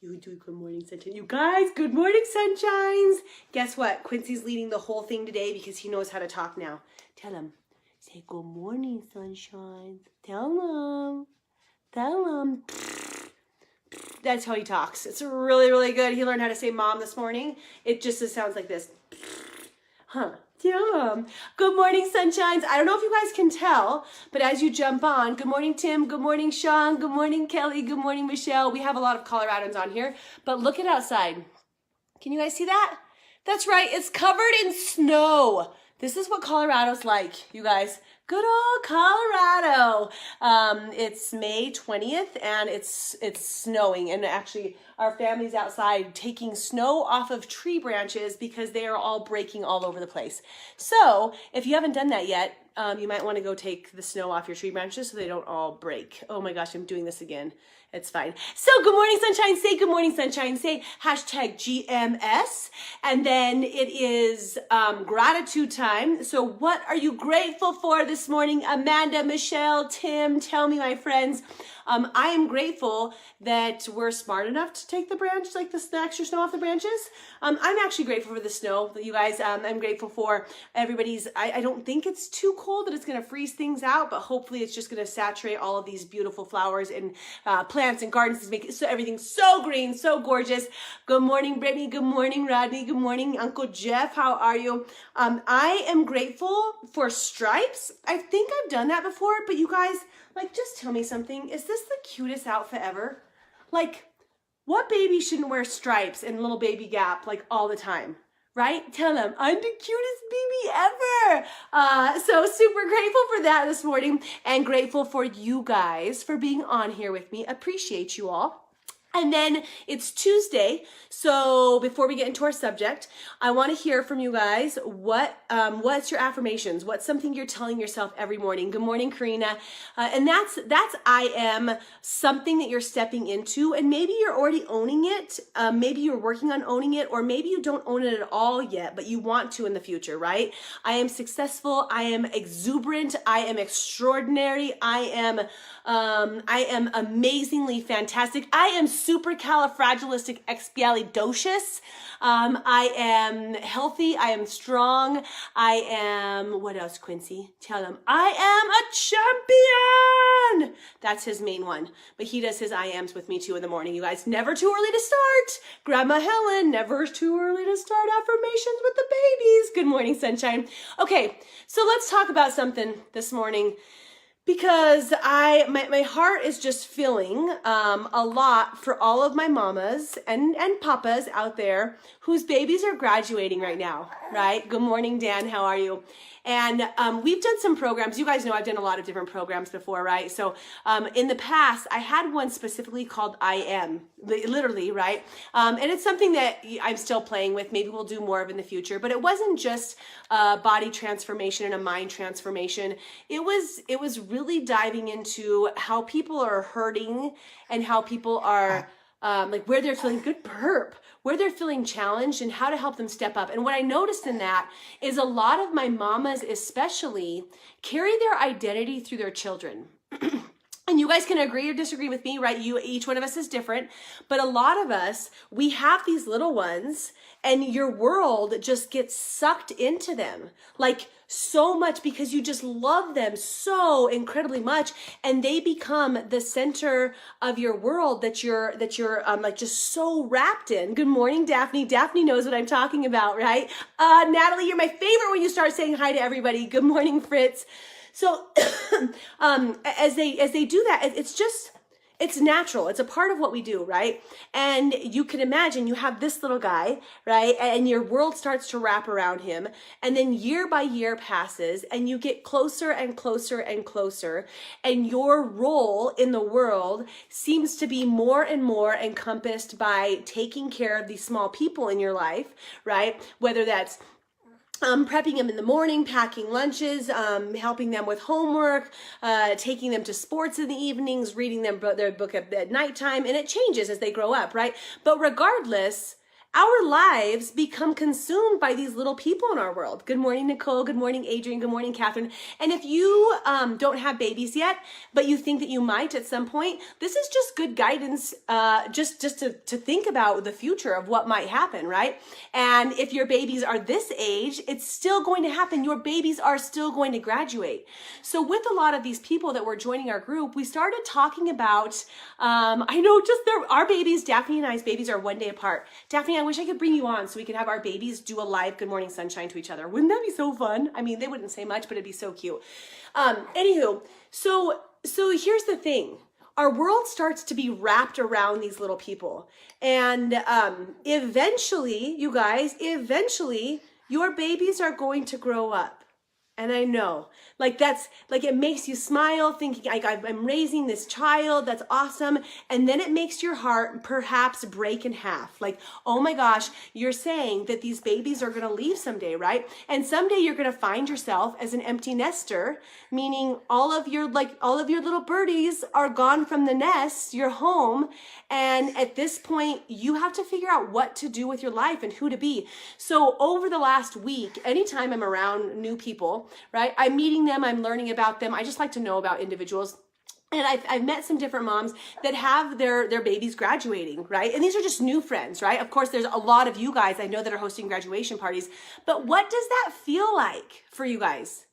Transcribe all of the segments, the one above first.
You do good morning, sunshine. You guys, good morning, sunshines. Guess what? Quincy's leading the whole thing today because he knows how to talk now. Tell him. Say good morning, sunshines. Tell him. Tell him. That's how he talks. It's really, really good. He learned how to say mom this morning. It just sounds like this. Huh. Yum. Good morning, sunshines. I don't know if you guys can tell, but as you jump on, good morning, Tim. Good morning, Sean. Good morning, Kelly. Good morning, Michelle. We have a lot of Coloradans on here, but look at outside. Can you guys see that? That's right. It's covered in snow. This is what Colorado's like, you guys. Good old Colorado. It's May 20th and it's snowing, and actually our family's outside taking snow off of tree branches because they are all breaking all over the place. So if you haven't done that yet, you might want to go take the snow off your tree branches so they don't all break. Oh my gosh, I'm doing this again. It's fine. So good morning, sunshine. Say good morning, sunshine. Say hashtag GMS. And then it is gratitude time. So what are you grateful for this morning? Amanda, Michelle, Tim, tell me, my friends. I am grateful that we're smart enough to take the branch, like the extra snow off the branches. I'm actually grateful for the snow, you guys. I'm grateful for everybody's, I don't think it's too cold that it's going to freeze things out, but hopefully it's just going to saturate all of these beautiful flowers and plants and gardens to make it so everything so green, so gorgeous. Good morning, Brittany. Good morning, Rodney. Good morning, Uncle Jeff. How are you? I am grateful for stripes. I think I've done that before, but you guys, like, just tell me something. Is this the cutest outfit ever? Like, what baby shouldn't wear stripes and little baby Gap, like, all the time? Right? Tell them, I'm the cutest baby ever. So super grateful for that this morning, and grateful for you guys for being on here with me. Appreciate you all. And then it's Tuesday, so before we get into our subject, I want to hear from you guys. What's your affirmations? What's something you're telling yourself every morning? Good morning, Karina. And that's I am, something that you're stepping into, and maybe you're already owning it. Maybe you're working on owning it, or maybe you don't own it at all yet, but you want to in the future, right? I am successful. I am exuberant. I am extraordinary. I am amazingly fantastic. I am supercalifragilisticexpialidocious. I am healthy. I am strong. I am, what else, Quincy? Tell them, I am a champion. That's his main one. But he does his I ams with me too in the morning. You guys, never too early to start. Grandma Helen, never too early to start affirmations with the babies. Good morning, sunshine. Okay, so let's talk about something this morning, because my heart is just feeling a lot for all of my mamas and papas out there whose babies are graduating right now, right? Good morning, Dan. How are you? And we've done some programs. You guys know I've done a lot of different programs before, right? So in the past, I had one specifically called I Am, literally, right? And it's something that I'm still playing with. Maybe we'll do more of in the future. But it wasn't just a body transformation and a mind transformation. It was really diving into how people are hurting and how people are like where they're feeling good burp, where they're feeling challenged, and how to help them step up. And what I noticed in that is a lot of my mamas especially carry their identity through their children. And you guys can agree or disagree with me, right? Each one of us is different, but a lot of us, we have these little ones, and your world just gets sucked into them, like so much, because you just love them so incredibly much, and they become the center of your world that you're like just so wrapped in. Good morning, Daphne. Daphne knows what I'm talking about, right? Natalie, you're my favorite when you start saying hi to everybody. Good morning, Fritz. So as they do that, it's natural. It's a part of what we do, right? And you can imagine you have this little guy, right? And your world starts to wrap around him. And then year by year passes, and you get closer and closer and closer. And your role in the world seems to be more and more encompassed by taking care of these small people in your life, right? Whether that's prepping them in the morning, packing lunches, helping them with homework, taking them to sports in the evenings, reading them their book at nighttime, and it changes as they grow up, right? But regardless, our lives become consumed by these little people in our world. Good morning, Nicole. Good morning, Adrian. Good morning, Catherine. And if you don't have babies yet, but you think that you might at some point, this is just good guidance, just to think about the future of what might happen, right? And if your babies are this age, it's still going to happen. Your babies are still going to graduate. So with a lot of these people that were joining our group, we started talking about, I know our babies, Daphne and I's babies are 1 day apart. Daphne, I wish I could bring you on so we could have our babies do a live Good Morning Sunshine to each other. Wouldn't that be so fun? I mean, they wouldn't say much, but it'd be so cute. Anywho, so here's the thing. Our world starts to be wrapped around these little people. And eventually, you guys, your babies are going to grow up. And I know, it makes you smile thinking, I'm raising this child, that's awesome. And then it makes your heart perhaps break in half. Like, oh my gosh, you're saying that these babies are going to leave someday, right? And someday you're going to find yourself as an empty nester, meaning all of your little birdies are gone from the nest, your home. And at this point, you have to figure out what to do with your life and who to be. So over the last week, anytime I'm around new people, right, I'm meeting them, I'm learning about them. I just like to know about individuals. And I've met some different moms that have their babies graduating, right? And these are just new friends, right? Of course, there's a lot of you guys I know that are hosting graduation parties. But what does that feel like for you guys,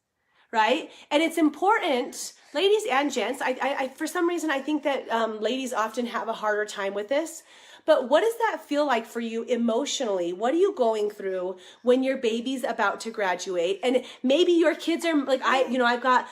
right? And it's important, ladies and gents, I for some reason, I think that ladies often have a harder time with this. But what does that feel like for you emotionally? What are you going through when your baby's about to graduate? And maybe your kids are like, I've got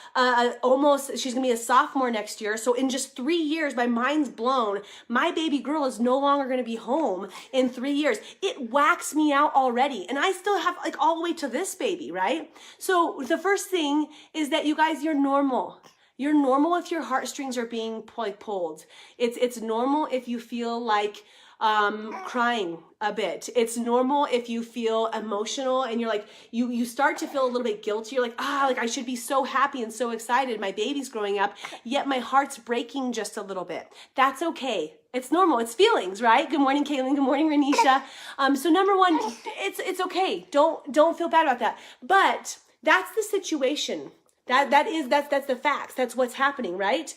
she's gonna be a sophomore next year. So in just 3 years, my mind's blown. My baby girl is no longer gonna be home in 3 years. It whacks me out already. And I still have all the way to this baby, right? So the first thing is that you guys, you're normal. You're normal if your heartstrings are being pulled. It's normal if you feel like crying a bit. It's normal if you feel emotional and you're like, you start to feel a little bit guilty. You're like, I should be so happy and so excited. My baby's growing up, yet my heart's breaking just a little bit. That's okay. It's normal. It's feelings, right? Good morning, Caley. Good morning, Renisha. So number one, it's okay. Don't feel bad about that. But that's the situation. That's the facts. That's what's happening, right?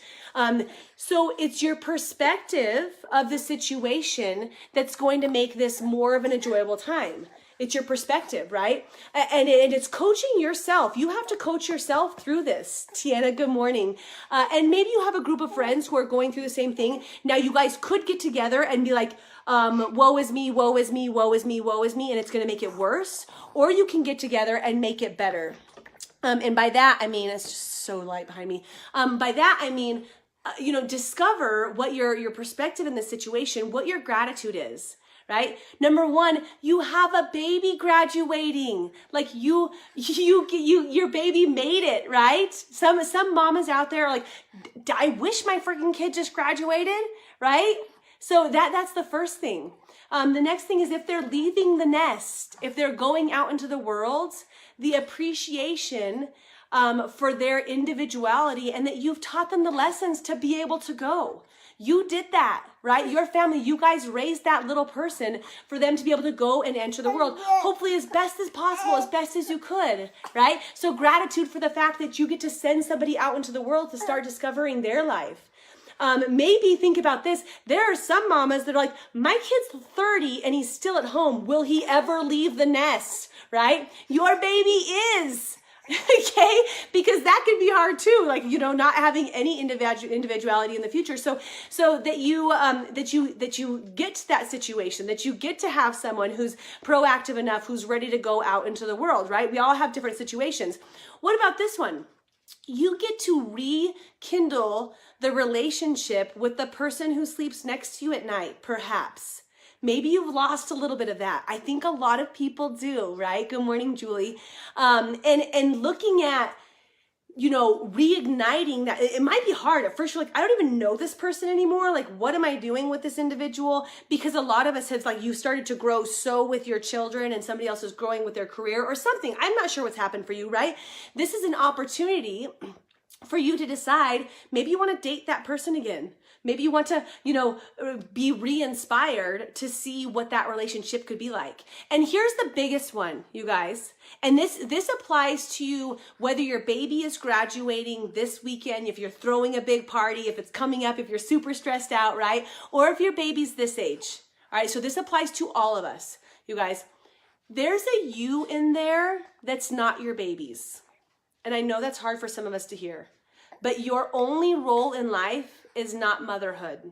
So it's your perspective of the situation that's going to make this more of an enjoyable time. It's your perspective, right? And it's coaching yourself. You have to coach yourself through this. Tiana, good morning. And maybe you have a group of friends who are going through the same thing. Now you guys could get together and be like, woe is me, woe is me, woe is me, woe is me, and it's going to make it worse. Or you can get together and make it better. And by that, I mean, it's just so light behind me. By that, I mean, discover what your perspective in this situation, what your gratitude is, right? Number one, you have a baby graduating. Like your baby made it, right? Some mamas out there are like, I wish my freaking kid just graduated, right? So that's the first thing. The next thing is if they're leaving the nest, if they're going out into the world, the appreciation for their individuality and that you've taught them the lessons to be able to go. You did that, right? Your family, you guys raised that little person for them to be able to go and enter the world, hopefully as best as possible, as best as you could, right? So gratitude for the fact that you get to send somebody out into the world to start discovering their life. Maybe think about this. There are some mamas that are like, my kid's 30 and he's still at home. Will he ever leave the nest, right? Your baby is. Okay, because that can be hard too, like not having any individuality in the future. So that you get to that situation, that you get to have someone who's proactive enough, who's ready to go out into the world, right? We all have different situations. What about this one? You get to rekindle the relationship with the person who sleeps next to you at night, perhaps. Maybe you've lost a little bit of that. I think a lot of people do, right? Good morning, Julie. And looking at, reigniting that, it might be hard. At first, you're like, I don't even know this person anymore. Like, what am I doing with this individual? Because a lot of us have, you started to grow so with your children and somebody else is growing with their career or something. I'm not sure what's happened for you, right? This is an opportunity for you to decide, maybe you want to date that person again. Maybe you want to, be re-inspired to see what that relationship could be like. And here's the biggest one, you guys. And this applies to you whether your baby is graduating this weekend, if you're throwing a big party, if it's coming up, if you're super stressed out, right? Or if your baby's this age. All right, so this applies to all of us, you guys. There's a you in there that's not your baby's. And I know that's hard for some of us to hear. But your only role in life is not motherhood.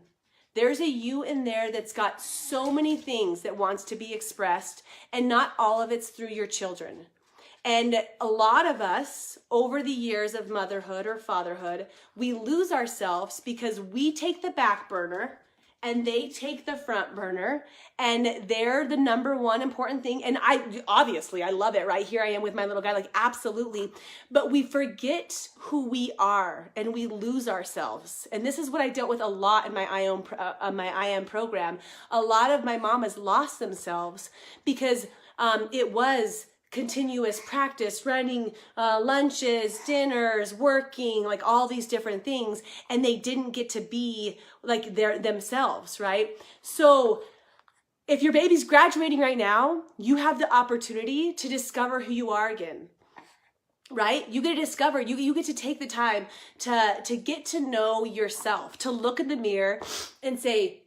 There's a you in there that's got so many things that wants to be expressed, and not all of it's through your children. And a lot of us, over the years of motherhood or fatherhood, we lose ourselves because we take the back burner and they take the front burner, and they're the number one important thing. And I love it, right? Here I am with my little guy, like absolutely. But we forget who we are and we lose ourselves. And this is what I dealt with a lot in my IM program. A lot of my mamas lost themselves because it was continuous practice, running lunches, dinners, working, like all these different things, and they didn't get to be like themselves, right? So if your baby's graduating right now, you have the opportunity to discover who you are again, right? You get to discover, you get to take the time to get to know yourself, to look in the mirror and say,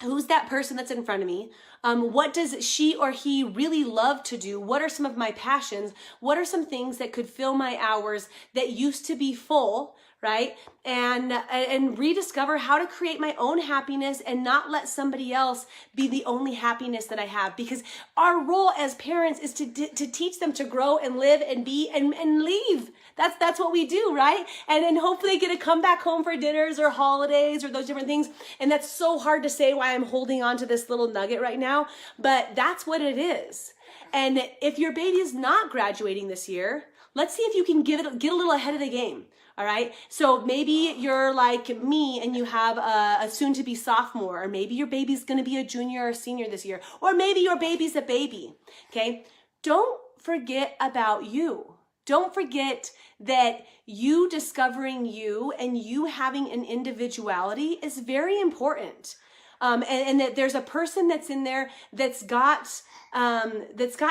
who's that person that's in front of me? What does she or he really love to do? What are some of my passions? What are some things that could fill my hours that used to be full, right? And rediscover how to create my own happiness and not let somebody else be the only happiness that I have. Because our role as parents is to teach them to grow and live and be and leave. That's what we do, right? And then hopefully they get to come back home for dinners or holidays or those different things. And that's so hard to say why I'm holding on to this little nugget right now, but that's what it is. And if your baby is not graduating this year, let's see if you can get a little ahead of the game. All right. So maybe you're like me and you have a soon to be sophomore, or maybe your baby's going to be a junior or senior this year, or maybe your baby's a baby. Okay. Don't forget about you. Don't forget that you discovering you and you having an individuality is very important. And that there's a person that's in there that's got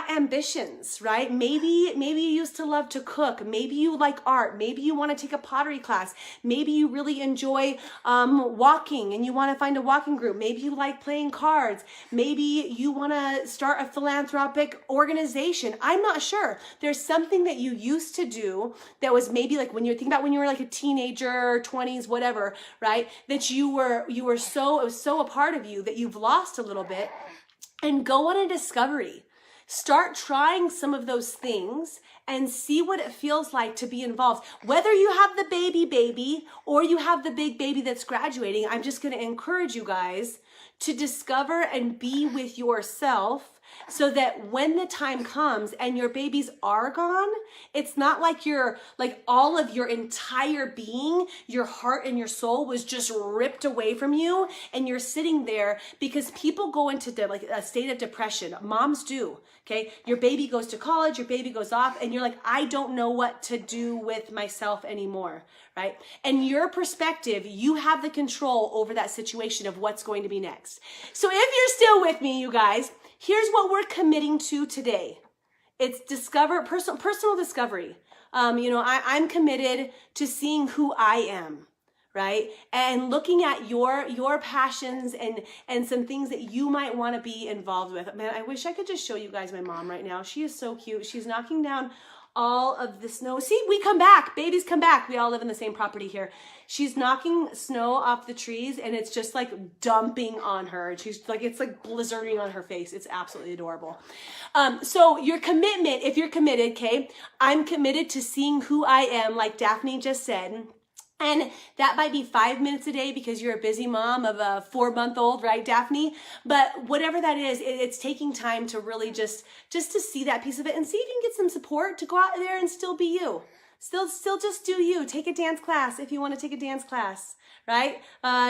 ambitions, right? Maybe you used to love to cook. Maybe you like art. Maybe you want to take a pottery class. Maybe you really enjoy walking and you want to find a walking group. Maybe you like playing cards. Maybe you want to start a philanthropic organization. I'm not sure. There's something that you used to do that was maybe like when you're thinking about when you were like a teenager, 20s, whatever, right? That it was so a part of you that you've lost a little bit. And go on a discovery. Start trying some of those things and see what it feels like to be involved. Whether you have the baby or you have the big baby that's graduating, I'm just going to encourage you guys to discover and be with yourself so that when the time comes and your babies are gone, it's not like you're like all of your entire being, your heart and your soul was just ripped away from you and you're sitting there, because people go into like a state of depression. Moms do. Okay. Your baby goes to college, your baby goes off and you're like, I don't know what to do with myself anymore. Right. And your perspective, you have the control over that situation of what's going to be next. So if you're still with me, you guys, here's what we're committing to today. It's personal discovery. I'm committed to seeing who I am, right? And looking at your passions and some things that you might want to be involved with. Man, I wish I could just show you guys my mom right now. She is so cute. She's knocking down all of the snow. See, we come back. Babies come back. We all live in the same property here. She's knocking snow off the trees and it's just like dumping on her. She's like, it's like blizzarding on her face. It's absolutely adorable. So your commitment, if you're committed, okay, I'm committed to seeing who I am, like Daphne just said. And that might be 5 minutes a day because you're a busy mom of a 4-month-old, right, Daphne? But whatever that is, it's taking time to really just to see that piece of it and see if you can get some support to go out there and still be you. Still just do you. Take a dance class if you want to take a dance class, right?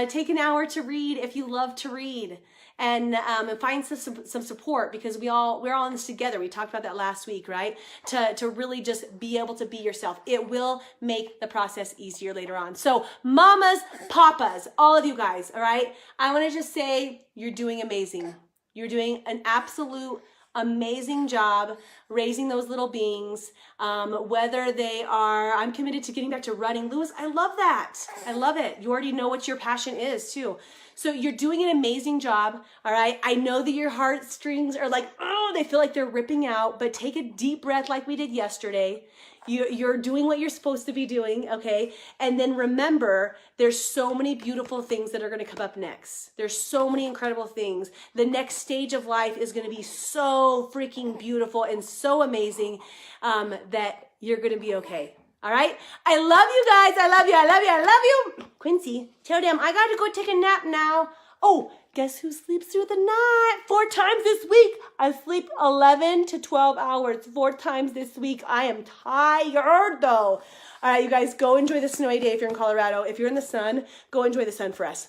Take an hour to read if you love to read. And find some support, because we're all in this together. We talked about that last week, right? To really just be able to be yourself. It will make the process easier later on. So mamas, papas, all of you guys, all right? I want to just say you're doing amazing. You're doing an absolute amazing job raising those little beings, whether they are, I'm committed to getting back to running. Lewis, I love that. I love it. You already know what your passion is too. So you're doing an amazing job, all right? I know that your heartstrings are like, oh, they feel like they're ripping out, but take a deep breath like we did yesterday. You're doing what you're supposed to be doing, okay? And then remember, there's so many beautiful things that are going to come up next. There's so many incredible things. The next stage of life is going to be so freaking beautiful and so amazing that you're going to be okay. All right? I love you guys. I love you. I love you. I love you. Quincy, tell them I got to go take a nap now. Oh, guess who sleeps through the night? 4 times this week. I sleep 11 to 12 hours 4 times this week. I am tired though. All right, you guys, go enjoy the snowy day if you're in Colorado. If you're in the sun, go enjoy the sun for us.